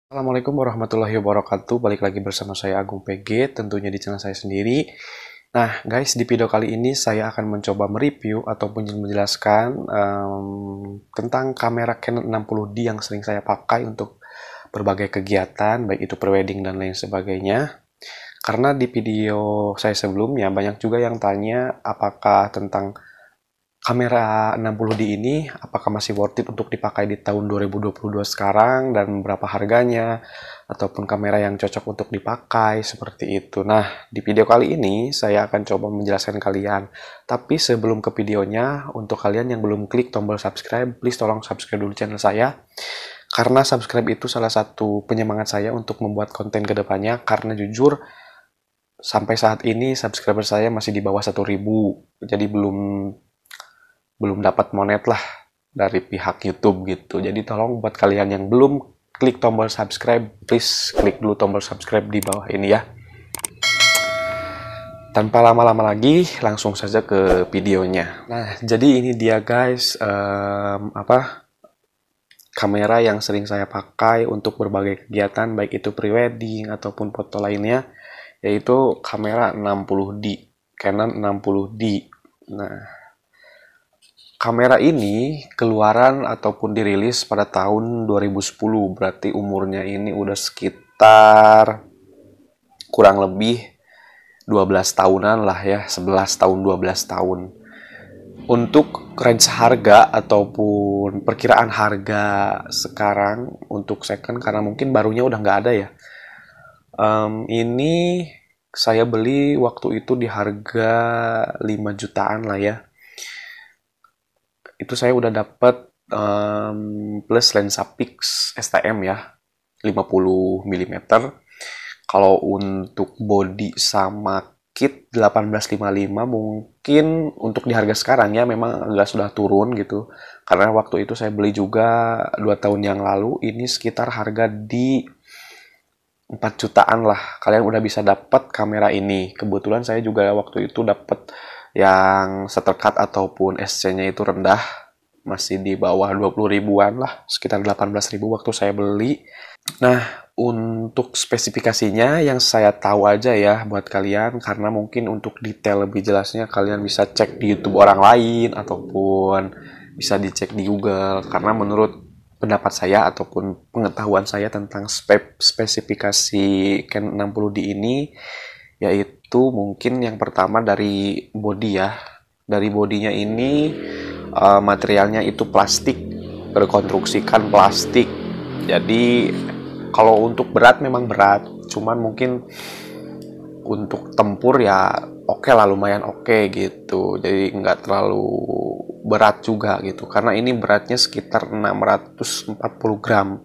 Assalamualaikum warahmatullahi wabarakatuh. Balik lagi bersama saya Agung PG, tentunya di channel saya sendiri. Nah, guys, di video kali ini saya akan mencoba mereview ataupun menjelaskan tentang kamera Canon 60D yang sering saya pakai untuk berbagai kegiatan, baik itu prewedding dan lain sebagainya. Karena di video saya sebelumnya banyak juga yang tanya apakah tentang kamera 60D ini apakah masih worth it untuk dipakai di tahun 2022 sekarang dan berapa harganya ataupun kamera yang cocok untuk dipakai seperti itu. Nah, di video kali ini saya akan coba menjelaskan kalian. Tapi sebelum ke videonya, untuk kalian yang belum klik tombol subscribe, please tolong subscribe dulu channel saya. Karena subscribe itu salah satu penyemangat saya untuk membuat konten kedepannya. Karena jujur, sampai saat ini subscriber saya masih di bawah 1.000. Jadi belum dapat monet lah dari pihak YouTube gitu. Jadi tolong buat kalian yang belum klik tombol subscribe, please klik dulu tombol subscribe di bawah ini ya. Tanpa lama-lama lagi, langsung saja ke videonya. Nah, jadi ini dia guys, kamera yang sering saya pakai untuk berbagai kegiatan, baik itu prewedding ataupun foto lainnya, yaitu kamera 60D, Canon 60D. Nah, kamera ini keluaran ataupun dirilis pada tahun 2010, berarti umurnya ini udah sekitar kurang lebih 12 tahunan lah ya, 11 tahun 12 tahun. Untuk range harga ataupun perkiraan harga sekarang untuk second, karena mungkin barunya udah nggak ada ya. Ini saya beli waktu itu di harga 5 jutaan lah ya. Itu saya udah dapet plus lensa Pix STM ya, 50 mm. Kalau untuk body sama kit 1855 mungkin untuk di harga sekarang ya memang agak sudah turun gitu. Karena waktu itu saya beli juga 2 tahun yang lalu, ini sekitar harga di 4 jutaan lah. Kalian udah bisa dapat kamera ini. Kebetulan saya juga waktu itu dapat yang seterkat ataupun SC-nya itu rendah, masih di bawah 20 ribuan lah, sekitar 18 ribu waktu saya beli. Nah, untuk spesifikasinya yang saya tahu aja ya buat kalian, karena mungkin untuk detail lebih jelasnya kalian bisa cek di YouTube orang lain ataupun bisa dicek di Google, karena menurut pendapat saya ataupun pengetahuan saya tentang spesifikasi Canon 60D ini, yaitu mungkin yang pertama dari body ya. Dari bodinya ini materialnya itu plastik, berkonstruksikan plastik. Jadi kalau untuk berat memang berat, cuman mungkin untuk tempur ya oke lah, lumayan oke gitu. Jadi nggak terlalu berat juga gitu, karena ini beratnya sekitar 640 gram.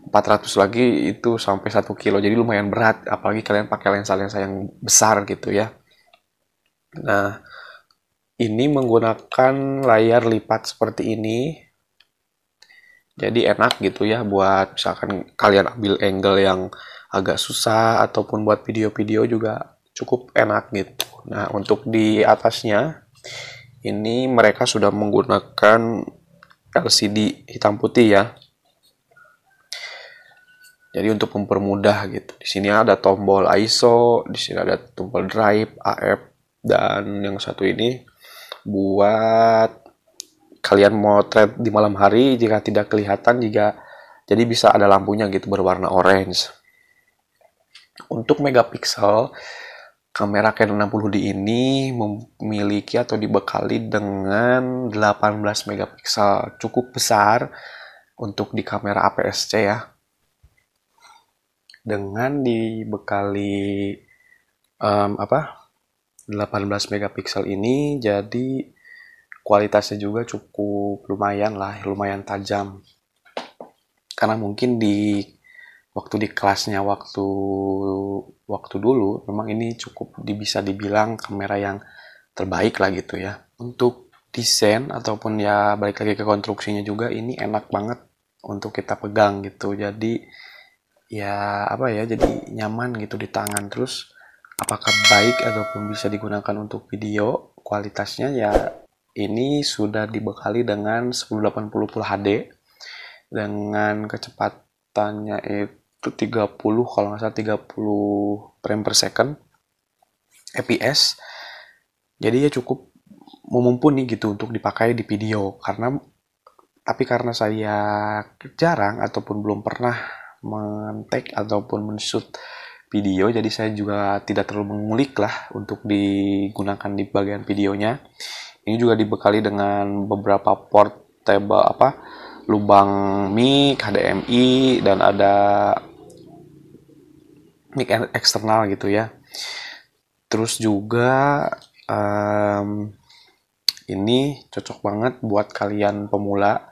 400 lagi itu sampai 1 kilo, jadi lumayan berat, apalagi kalian pakai lensa-lensa yang besar gitu ya. Nah, ini menggunakan layar lipat seperti ini, jadi enak gitu ya buat misalkan kalian ambil angle yang agak susah ataupun buat video-video juga cukup enak gitu. Nah, untuk di atasnya ini mereka sudah menggunakan LCD hitam putih ya. Jadi untuk mempermudah gitu. Di sini ada tombol ISO, di sini ada tombol drive, AF, dan yang satu ini buat kalian motret di malam hari jika tidak kelihatan, jika jadi bisa ada lampunya gitu berwarna orange. Untuk megapiksel, kamera Canon 60D ini memiliki atau dibekali dengan 18 megapiksel, cukup besar untuk di kamera APS-C ya. Dengan dibekali 18 megapiksel ini, jadi kualitasnya juga cukup lumayan lah, lumayan tajam. Karena mungkin di waktu di kelasnya waktu dulu memang ini cukup bisa dibilang kamera yang terbaik lah gitu ya. Untuk desain ataupun ya balik lagi ke konstruksinya juga, ini enak banget untuk kita pegang gitu. Jadi ya apa ya, jadi nyaman gitu di tangan. Terus apakah baik ataupun bisa digunakan untuk video, kualitasnya ya ini sudah dibekali dengan 1080 Full HD dengan kecepatannya itu 30, kalau nggak salah 30 frame per second fps. Jadi ya cukup mumpuni gitu untuk dipakai di video. Karena saya jarang ataupun belum pernah men-take ataupun men-shoot video, jadi saya juga tidak terlalu mengulik lah untuk digunakan di bagian videonya. Ini juga dibekali dengan beberapa portable lubang mic, HDMI, dan ada mic eksternal gitu ya. Terus juga ini cocok banget buat kalian pemula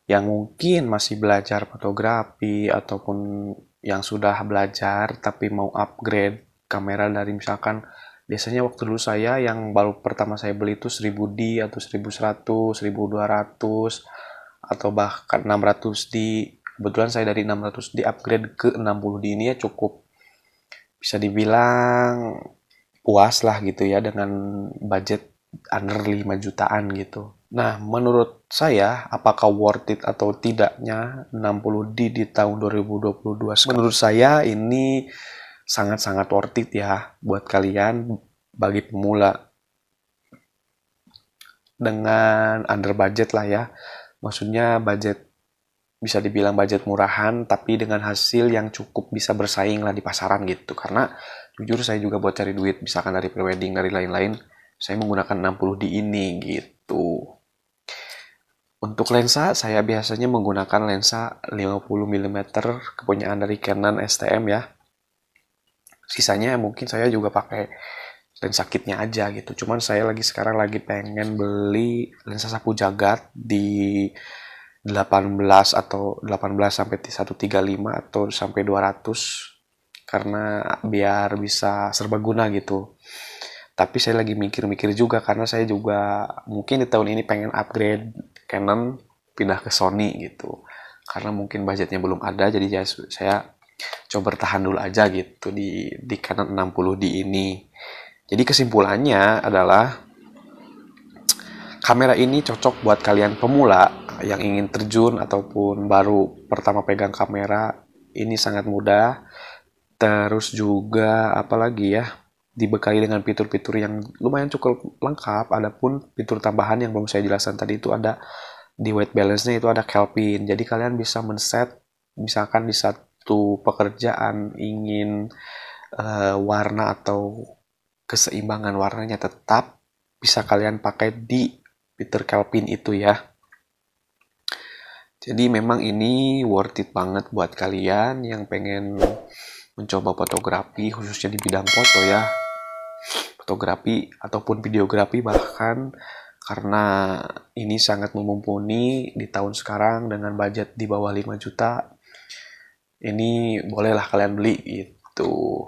yang mungkin masih belajar fotografi ataupun yang sudah belajar tapi mau upgrade kamera dari misalkan biasanya waktu dulu saya yang baru pertama saya beli itu 1000D atau 1100, 1200 atau bahkan 600D. Kebetulan saya dari 600D upgrade ke 60D ini ya cukup bisa dibilang puas lah gitu ya dengan budget under 5 jutaan gitu. Nah, menurut saya, apakah worth it atau tidaknya 60D di tahun 2022? Menurut saya ini sangat-sangat worth it ya buat kalian bagi pemula. Dengan under budget lah ya. Maksudnya budget bisa dibilang budget murahan tapi dengan hasil yang cukup bisa bersaing lah di pasaran gitu. Karena jujur saya juga buat cari duit misalkan dari prewedding dari lain-lain, saya menggunakan 60D ini gitu. Untuk lensa, saya biasanya menggunakan lensa 50mm kepunyaan dari Canon STM ya. Sisanya mungkin saya juga pakai lensa kitnya aja gitu. Cuman saya sekarang lagi pengen beli lensa sapu jagat di 18 atau 18 sampai 135 atau sampai 200 karena biar bisa serbaguna gitu. Tapi saya lagi mikir-mikir juga karena saya juga mungkin di tahun ini pengen upgrade Canon pindah ke Sony gitu. Karena mungkin budgetnya belum ada jadi saya coba bertahan dulu aja gitu di Canon 60D ini. Jadi kesimpulannya adalah kamera ini cocok buat kalian pemula yang ingin terjun ataupun baru pertama pegang kamera. Ini sangat mudah. Terus juga apalagi ya, dibekali dengan fitur-fitur yang lumayan cukup lengkap. Adapun fitur tambahan yang belum saya jelaskan tadi itu ada di white balance-nya itu ada Kelvin. Jadi kalian bisa men-set misalkan di satu pekerjaan ingin warna atau keseimbangan warnanya tetap bisa kalian pakai di fitur Kelvin itu ya. Jadi memang ini worth it banget buat kalian yang pengen mencoba fotografi khususnya di bidang foto ya. Fotografi ataupun videografi bahkan karena ini sangat mumpuni di tahun sekarang dengan budget di bawah 5 juta. Ini bolehlah kalian beli gitu.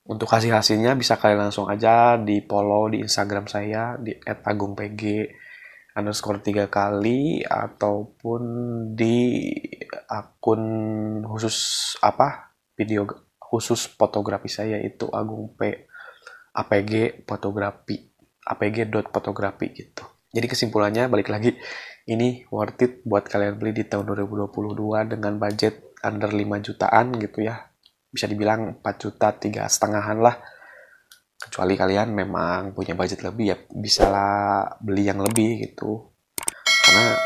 Untuk hasilnya bisa kalian langsung aja di follow di Instagram saya di @agungpg_3 kali ataupun di akun khusus video khusus fotografi saya itu APG fotografi apg.fotografi gitu. Jadi kesimpulannya balik lagi ini worth it buat kalian beli di tahun 2022 dengan budget under 5 jutaan gitu ya. Bisa dibilang 4 juta 3,5-an lah. Kecuali kalian memang punya budget lebih ya bisa lah beli yang lebih gitu. Karena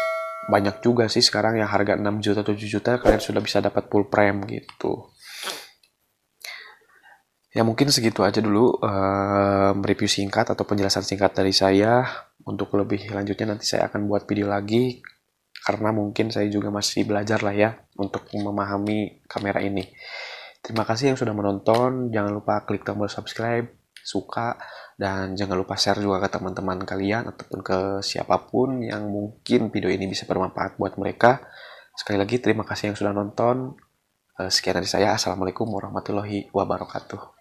banyak juga sih sekarang yang harga 6 juta 7 juta kalian sudah bisa dapat full frame gitu. Ya mungkin segitu aja dulu review singkat atau penjelasan singkat dari saya. Untuk lebih lanjutnya nanti saya akan buat video lagi karena mungkin saya juga masih belajar lah ya untuk memahami kamera ini. Terima kasih yang sudah menonton. Jangan lupa klik tombol subscribe, suka, dan jangan lupa share juga ke teman-teman kalian ataupun ke siapapun yang mungkin video ini bisa bermanfaat buat mereka. Sekali lagi terima kasih yang sudah nonton. Sekian dari saya. Assalamualaikum warahmatullahi wabarakatuh.